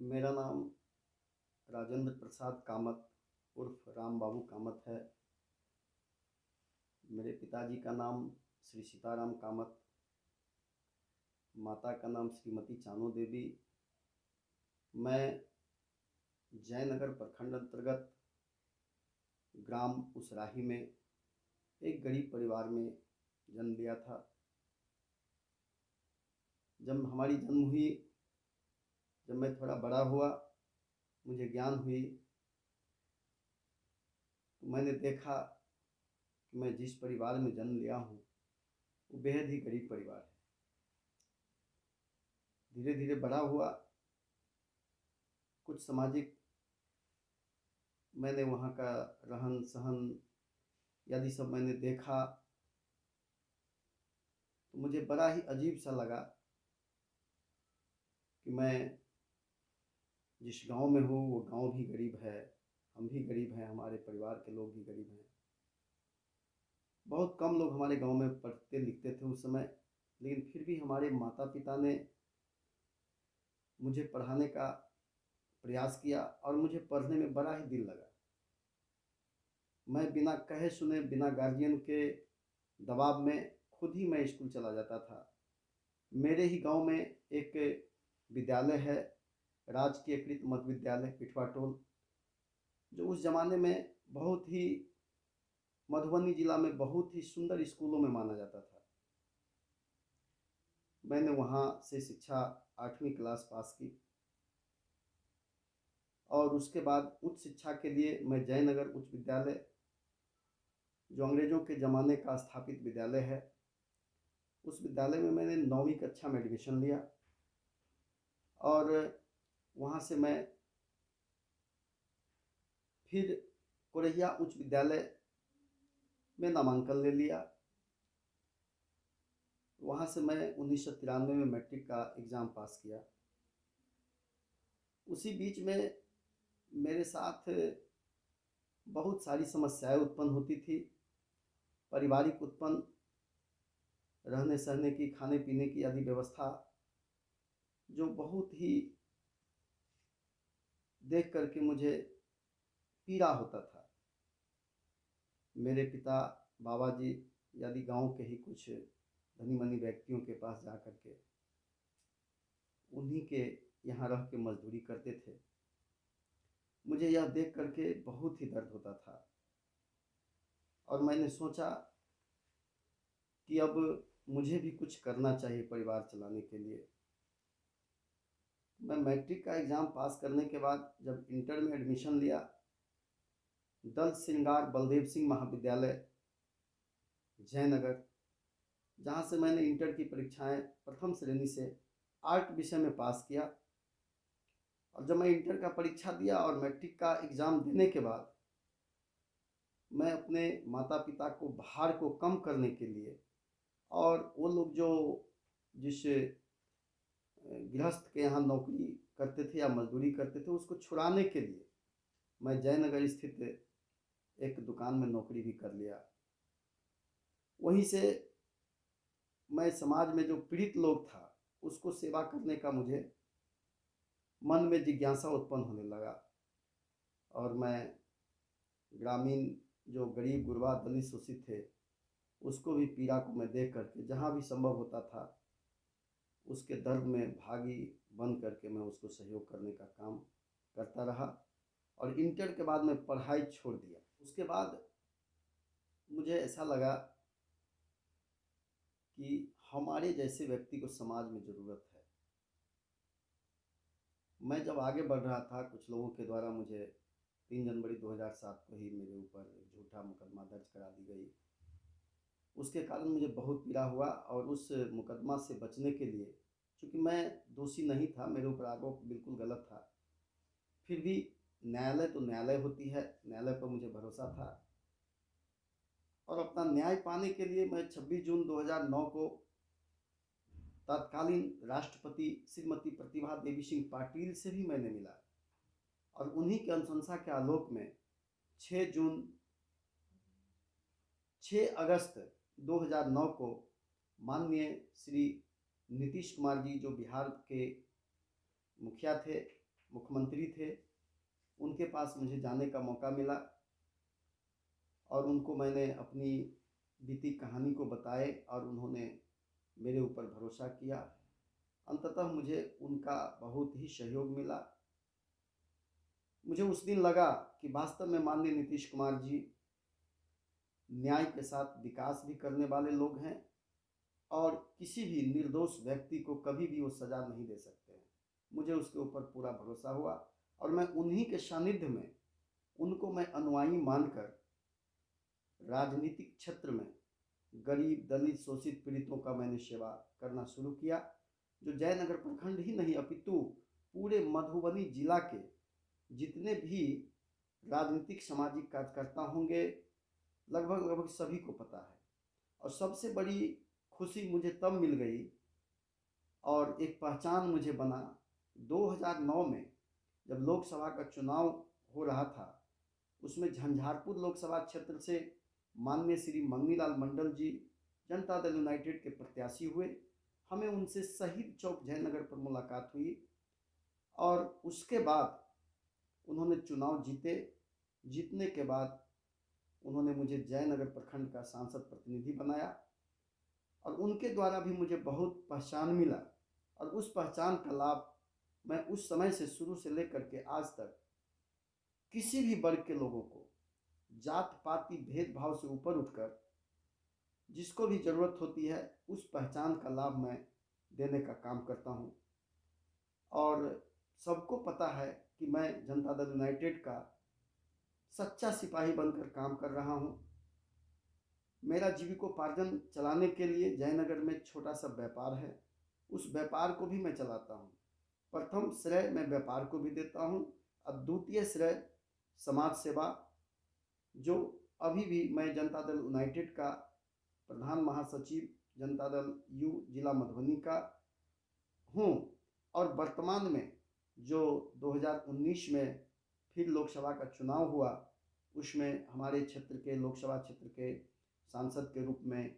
मेरा नाम राजेंद्र प्रसाद कामत उर्फ राम बाबू कामत है। मेरे पिताजी का नाम श्री सीताराम कामत, माता का नाम श्रीमती चानो देवी। मैं जयनगर प्रखंड अंतर्गत ग्राम उसराही में एक गरीब परिवार में जन्म लिया था। जब हमारी जन्म हुई, जब मैं थोड़ा बड़ा हुआ, मुझे ज्ञान हुई, तो मैंने देखा कि मैं जिस परिवार में जन्म लिया हूँ वो बेहद ही गरीब परिवार है। धीरे धीरे बड़ा हुआ, कुछ सामाजिक मैंने वहाँ का रहन सहन यदि सब मैंने देखा तो मुझे बड़ा ही अजीब सा लगा कि मैं जिस गांव में हूँ वो गांव भी गरीब है, हम भी गरीब हैं, हमारे परिवार के लोग भी गरीब हैं। बहुत कम लोग हमारे गांव में पढ़ते लिखते थे उस समय, लेकिन फिर भी हमारे माता पिता ने मुझे पढ़ाने का प्रयास किया और मुझे पढ़ने में बड़ा ही दिल लगा। मैं बिना कहे सुने, बिना गार्जियन के दबाव में खुद ही मैं स्कूल चला जाता था। मेरे ही गांव में एक विद्यालय है, राजकीयकृत मध्य विद्यालय पिठवाटोल, जो उस ज़माने में बहुत ही मधुबनी जिला में बहुत ही सुंदर स्कूलों में माना जाता था। मैंने वहाँ से शिक्षा 8वीं क्लास पास की और उसके बाद उच्च शिक्षा के लिए मैं जयनगर उच्च विद्यालय, जो अंग्रेज़ों के ज़माने का स्थापित विद्यालय है, उस विद्यालय में मैंने 9वीं कक्षा में एडमिशन लिया और वहाँ से मैं फिर कोरैया उच्च विद्यालय में नामांकन ले लिया। वहाँ से मैं 1993 में मैट्रिक का एग्ज़ाम पास किया। उसी बीच में मेरे साथ बहुत सारी समस्याएं उत्पन्न होती थी, पारिवारिक उत्पन्न, रहने सहने की, खाने पीने की आदि व्यवस्था, जो बहुत ही देख करके मुझे पीड़ा होता था। मेरे पिता बाबा जी यदि गांव के ही कुछ धनी मनी व्यक्तियों के पास जा कर के उन्हीं के यहाँ रह के मजदूरी करते थे। मुझे यह देख करके बहुत ही दर्द होता था और मैंने सोचा कि अब मुझे भी कुछ करना चाहिए परिवार चलाने के लिए। मैं मैट्रिक का एग्ज़ाम पास करने के बाद जब इंटर में एडमिशन लिया, दल श्रृंगार बलदेव सिंह महाविद्यालय जयनगर, जहाँ से मैंने इंटर की परीक्षाएं प्रथम श्रेणी से आर्ट विषय में पास किया। और जब मैं इंटर का परीक्षा दिया और मैट्रिक का एग्ज़ाम देने के बाद मैं अपने माता पिता को भार को कम करने के लिए और वो लोग जो जिस गृहस्थ के यहाँ नौकरी करते थे या मजदूरी करते थे उसको छुड़ाने के लिए मैं जयनगर स्थित एक दुकान में नौकरी भी कर लिया। वहीं से मैं समाज में जो पीड़ित लोग था उसको सेवा करने का मुझे मन में जिज्ञासा उत्पन्न होने लगा और मैं ग्रामीण जो गरीब गुरबा दलित शोषित थे उसको भी पीड़ा को मैं देख करके जहाँ भी संभव होता था उसके दर्द में भागी बन करके मैं उसको सहयोग करने का काम करता रहा। और इंटर के बाद मैं पढ़ाई छोड़ दिया। उसके बाद मुझे ऐसा लगा कि हमारे जैसे व्यक्ति को समाज में ज़रूरत है। मैं जब आगे बढ़ रहा था, कुछ लोगों के द्वारा मुझे 3 जनवरी 2007 को ही मेरे ऊपर झूठा मुकदमा दर्ज करा दी गई। उसके कारण मुझे बहुत पीड़ा हुआ और उस मुकदमा से बचने के लिए, चूँकि मैं दोषी नहीं था, मेरे ऊपर आरोप बिल्कुल गलत था, फिर भी न्यायालय तो न्यायालय होती है, न्यायालय पर मुझे भरोसा था और अपना न्याय पाने के लिए मैं 26 जून 2009 को तत्कालीन राष्ट्रपति श्रीमती प्रतिभा देवी सिंह पाटिल से भी मैंने मिला और उन्हीं की अनुशंसा के आलोक में 6 अगस्त 2009 को माननीय श्री नीतीश कुमार जी, जो बिहार के मुखिया थे, मुख्यमंत्री थे, उनके पास मुझे जाने का मौका मिला और उनको मैंने अपनी बीती कहानी को बताए और उन्होंने मेरे ऊपर भरोसा किया। अंततः मुझे उनका बहुत ही सहयोग मिला। मुझे उस दिन लगा कि वास्तव में माननीय नीतीश कुमार जी न्याय के साथ विकास भी करने वाले लोग हैं और किसी भी निर्दोष व्यक्ति को कभी भी वो सज़ा नहीं दे सकते हैं। मुझे उसके ऊपर पूरा भरोसा हुआ और मैं उन्हीं के सानिध्य में उनको मैं अनुयायी मानकर राजनीतिक क्षेत्र में गरीब, दलित, शोषित, पीड़ितों का मैंने सेवा करना शुरू किया। जो जयनगर प्रखंड ही नहीं अपितु पूरे मधुबनी जिला के जितने भी राजनीतिक सामाजिक कार्यकर्ता होंगे लगभग सभी को पता है। और सबसे बड़ी खुशी मुझे तब मिल गई और एक पहचान मुझे बना 2009 में जब लोकसभा का चुनाव हो रहा था। उसमें झंझारपुर लोकसभा क्षेत्र से माननीय श्री मंगनीलाल मंडल जी जनता दल यूनाइटेड के प्रत्याशी हुए। हमें उनसे शहीद चौक जयनगर पर मुलाकात हुई और उसके बाद उन्होंने चुनाव जीते। जीतने के बाद उन्होंने मुझे जयनगर प्रखंड का सांसद प्रतिनिधि बनाया और उनके द्वारा भी मुझे बहुत पहचान मिला और उस पहचान का लाभ मैं उस समय से शुरू से लेकर के आज तक किसी भी वर्ग के लोगों को जात पाती भेदभाव से ऊपर उठकर जिसको भी ज़रूरत होती है उस पहचान का लाभ मैं देने का काम करता हूँ। और सबको पता है कि मैं जनता दल यूनाइटेड का सच्चा सिपाही बनकर काम कर रहा हूँ। मेरा जीविकोपार्जन चलाने के लिए जयनगर में छोटा सा व्यापार है, उस व्यापार को भी मैं चलाता हूँ। प्रथम श्रेय मैं व्यापार को भी देता हूँ और द्वितीय श्रेय समाज सेवा, जो अभी भी मैं जनता दल यूनाइटेड का प्रधान महासचिव जनता दल यू जिला मधुबनी का हूँ। और वर्तमान में जो 2019 में फिर लोकसभा का चुनाव हुआ उसमें हमारे क्षेत्र के लोकसभा क्षेत्र के सांसद के रूप में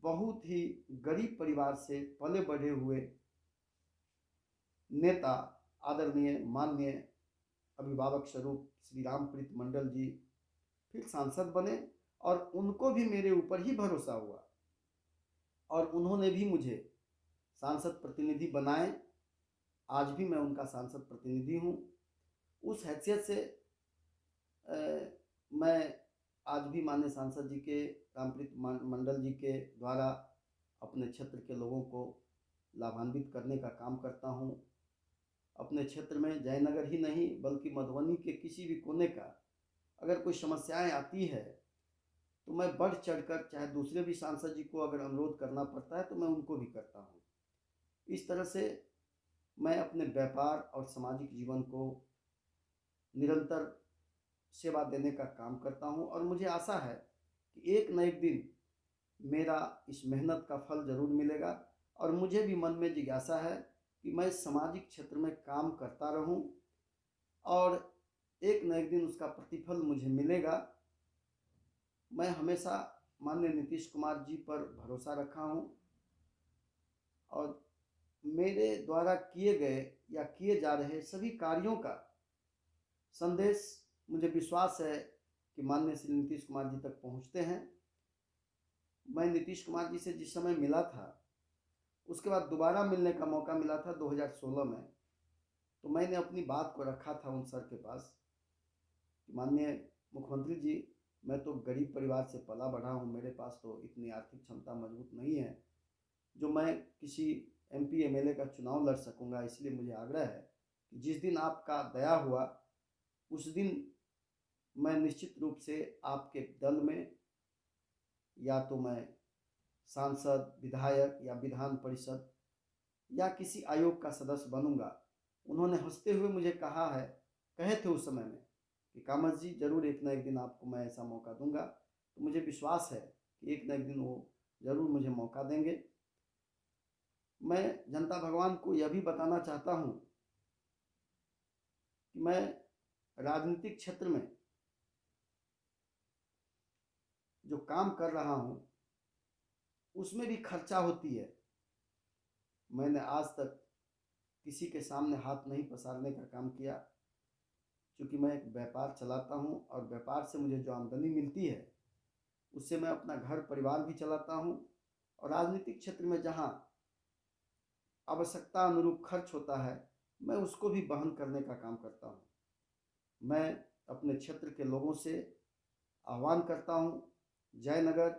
बहुत ही गरीब परिवार से पले बढ़े हुए नेता आदरणीय माननीय अभिभावक स्वरूप श्री रामप्रीत मंडल जी फिर सांसद बने और उनको भी मेरे ऊपर ही भरोसा हुआ और उन्होंने भी मुझे सांसद प्रतिनिधि बनाए। आज भी मैं उनका सांसद प्रतिनिधि हूँ। उस हैसियत से मैं आज भी माननीय सांसद जी के रामप्रीत मंडल जी के द्वारा अपने क्षेत्र के लोगों को लाभान्वित करने का काम करता हूँ। अपने क्षेत्र में जयनगर ही नहीं बल्कि मधुबनी के किसी भी कोने का अगर कोई समस्याएं आती है तो मैं बढ़ चढ़कर चाहे दूसरे भी सांसद जी को अगर अनुरोध करना पड़ता है तो मैं उनको भी करता हूँ। इस तरह से मैं अपने व्यापार और सामाजिक जीवन को निरंतर सेवा देने का काम करता हूँ और मुझे आशा है कि एक न एक दिन मेरा इस मेहनत का फल ज़रूर मिलेगा। और मुझे भी मन में जिज्ञासा है कि मैं सामाजिक क्षेत्र में काम करता रहूं और एक न एक दिन उसका प्रतिफल मुझे मिलेगा। मैं हमेशा माननीय नीतीश कुमार जी पर भरोसा रखा हूं और मेरे द्वारा किए गए या किए जा रहे सभी कार्यों का संदेश मुझे विश्वास है कि माननीय श्री नीतीश कुमार जी तक पहुंचते हैं। मैं नीतीश कुमार जी से जिस समय मिला था उसके बाद दोबारा मिलने का मौका मिला था 2016 में, तो मैंने अपनी बात को रखा था उन सर के पास कि माननीय मुख्यमंत्री जी, मैं तो गरीब परिवार से पला बढ़ा हूँ, मेरे पास तो इतनी आर्थिक क्षमता मजबूत नहीं है जो मैं किसी MP MLA का चुनाव लड़ सकूँगा। इसलिए मुझे आग्रह है कि जिस दिन आपका दया हुआ उस दिन मैं निश्चित रूप से आपके दल में या तो मैं सांसद, विधायक या विधान परिषद या किसी आयोग का सदस्य बनूंगा। उन्होंने हंसते हुए मुझे कहे थे उस समय में कि कामत जी, जरूर एक न एक दिन आपको मैं ऐसा मौका दूंगा। तो मुझे विश्वास है कि एक न एक दिन वो ज़रूर मुझे मौका देंगे। मैं जनता भगवान को यह भी बताना चाहता हूँ कि मैं राजनीतिक क्षेत्र में जो काम कर रहा हूँ उसमें भी खर्चा होती है। मैंने आज तक किसी के सामने हाथ नहीं पसारने का काम किया। क्योंकि मैं एक व्यापार चलाता हूँ और व्यापार से मुझे जो आमदनी मिलती है उससे मैं अपना घर परिवार भी चलाता हूँ, और राजनीतिक क्षेत्र में जहाँ आवश्यकता अनुरूप खर्च होता है मैं उसको भी वहन करने का काम करता हूँ। मैं अपने क्षेत्र के लोगों से आह्वान करता हूँ, जयनगर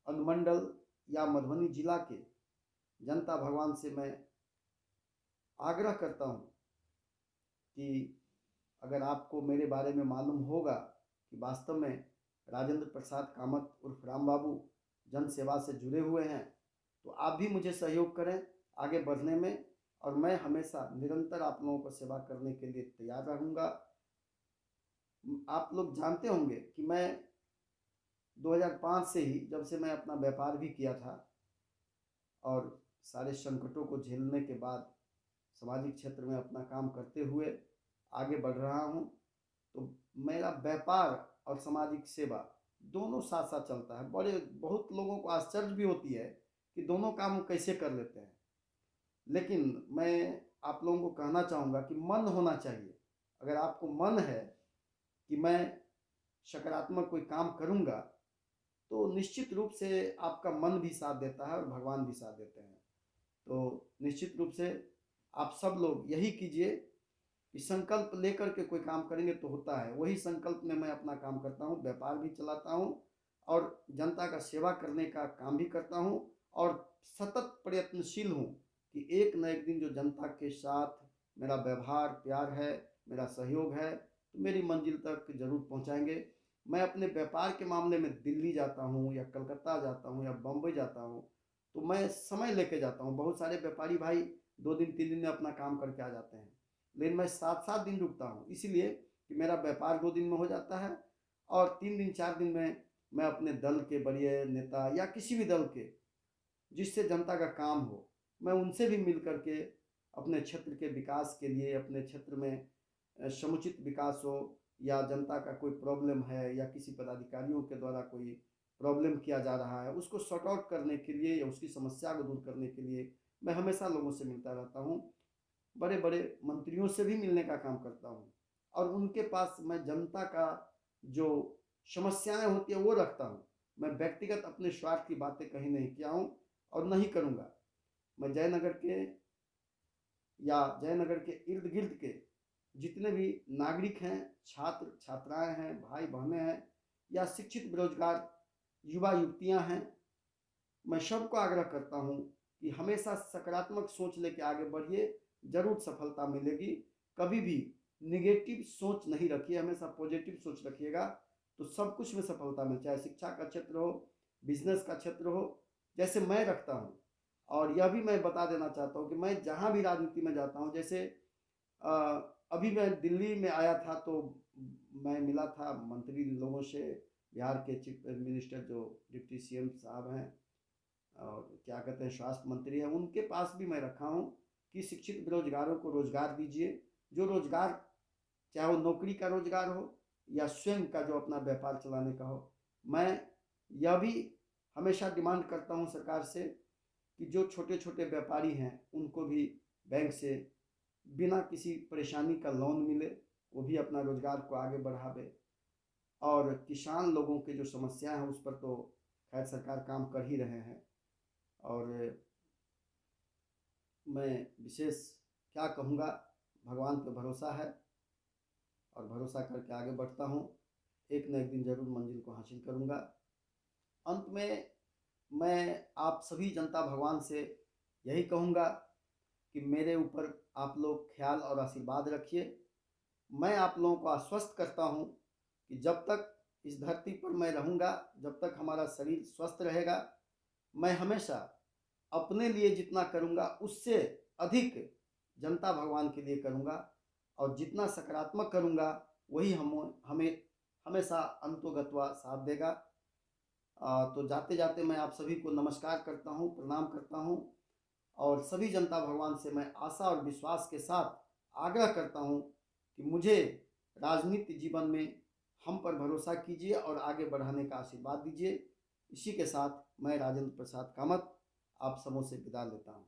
अनुमंडल या मधुबनी जिला के जनता भगवान से मैं आग्रह करता हूँ कि अगर आपको मेरे बारे में मालूम होगा कि वास्तव में राजेंद्र प्रसाद कामत उर्फ राम बाबू जन सेवा से जुड़े हुए हैं, तो आप भी मुझे सहयोग करें आगे बढ़ने में, और मैं हमेशा निरंतर आप लोगों को सेवा करने के लिए तैयार रहूँगा। आप लोग जानते होंगे कि मैं 2005 से ही, जब से मैं अपना व्यापार भी किया था और सारे संकटों को झेलने के बाद सामाजिक क्षेत्र में अपना काम करते हुए आगे बढ़ रहा हूँ, तो मेरा व्यापार और सामाजिक सेवा दोनों साथ साथ चलता है। बहुत लोगों को आश्चर्य भी होती है कि दोनों काम कैसे कर लेते हैं, लेकिन मैं आप लोगों को कहना चाहूँगा कि मन होना चाहिए। अगर आपको मन है कि मैं सकारात्मक कोई काम करूँगा, तो निश्चित रूप से आपका मन भी साथ देता है और भगवान भी साथ देते हैं। तो निश्चित रूप से आप सब लोग यही कीजिए कि संकल्प लेकर के कोई काम करेंगे तो होता है। वही संकल्प में मैं अपना काम करता हूँ, व्यापार भी चलाता हूँ और जनता का सेवा करने का काम भी करता हूँ, और सतत प्रयत्नशील हूँ कि एक न एक दिन जो जनता के साथ मेरा व्यवहार प्यार है, मेरा सहयोग है, तो मेरी मंजिल तक जरूर पहुँचाएंगे। मैं अपने व्यापार के मामले में दिल्ली जाता हूँ या कलकत्ता जाता हूँ या बम्बई जाता हूँ, तो मैं समय लेके जाता हूँ। बहुत सारे व्यापारी भाई 2 दिन 3 दिन में अपना काम करके आ जाते हैं, लेकिन मैं 7 7 दिन रुकता हूँ, इसीलिए कि मेरा व्यापार 2 दिन में हो जाता है और 3 दिन 4 दिन में मैं अपने दल के बड़े नेता या किसी भी दल के जिससे जनता का काम हो, मैं उनसे भी मिल करके अपने क्षेत्र के विकास के लिए, अपने क्षेत्र में समुचित विकास हो या जनता का कोई प्रॉब्लम है या किसी पदाधिकारियों के द्वारा कोई प्रॉब्लम किया जा रहा है, उसको सॉर्ट आउट करने के लिए या उसकी समस्या को दूर करने के लिए मैं हमेशा लोगों से मिलता रहता हूँ। बड़े बड़े मंत्रियों से भी मिलने का काम करता हूँ और उनके पास मैं जनता का जो समस्याएं होती है वो रखता हूँ। मैं व्यक्तिगत अपने स्वार्थ की बातें कहीं नहीं किया हूँ और नहीं करूँगा। मैं जयनगर के या जयनगर के इर्द गिर्द के जितने भी नागरिक हैं, छात्र छात्राएं हैं, भाई बहनें हैं या शिक्षित बेरोजगार युवा युवतियां हैं, मैं सबको आग्रह करता हूं कि हमेशा सकारात्मक सोच लेके आगे बढ़िए, जरूर सफलता मिलेगी। कभी भी निगेटिव सोच नहीं रखिए, हमेशा पॉजिटिव सोच रखिएगा, तो सब कुछ में सफलता मिल, चाहे शिक्षा का क्षेत्र हो, बिजनेस का क्षेत्र हो, जैसे मैं रखता हूँ। और यह भी मैं बता देना चाहता हूँ कि मैं जहाँ भी राजनीति में जाता हूँ, जैसे अभी मैं दिल्ली में आया था तो मैं मिला था मंत्री लोगों से, बिहार के चीफ मिनिस्टर जो डिप्टी सीएम साहब हैं और क्या कहते हैं स्वास्थ्य मंत्री हैं, उनके पास भी मैं रखा हूँ कि शिक्षित बेरोजगारों को रोजगार दीजिए। जो रोजगार, चाहे वो नौकरी का रोजगार हो या स्वयं का जो अपना व्यापार चलाने का हो। मैं यह भी हमेशा डिमांड करता हूँ सरकार से कि जो छोटे छोटे व्यापारी हैं उनको भी बैंक से बिना किसी परेशानी का लोन मिले, वो भी अपना रोजगार को आगे बढ़ावे। और किसान लोगों के जो समस्या है उस पर तो खैर सरकार काम कर ही रहे हैं। और मैं विशेष क्या कहूँगा, भगवान पे भरोसा है और भरोसा करके आगे बढ़ता हूँ, एक न एक दिन जरूर मंजिल को हासिल करूँगा। अंत में मैं आप सभी जनता भगवान से यही कहूँगा कि मेरे ऊपर आप लोग ख्याल और आशीर्वाद रखिए। मैं आप लोगों को आश्वस्त करता हूँ कि जब तक इस धरती पर मैं रहूँगा, जब तक हमारा शरीर स्वस्थ रहेगा, मैं हमेशा अपने लिए जितना करूँगा उससे अधिक जनता भगवान के लिए करूँगा, और जितना सकारात्मक करूँगा वही हमें हमेशा अंतोगत्वा साथ देगा। तो जाते जाते मैं आप सभी को नमस्कार करता हूँ, प्रणाम करता हूँ, और सभी जनता भगवान से मैं आशा और विश्वास के साथ आग्रह करता हूँ कि मुझे राजनीति जीवन में हम पर भरोसा कीजिए और आगे बढ़ाने का आशीर्वाद दीजिए। इसी के साथ मैं राजेंद्र प्रसाद कामत आप सबों से विदा लेता हूँ।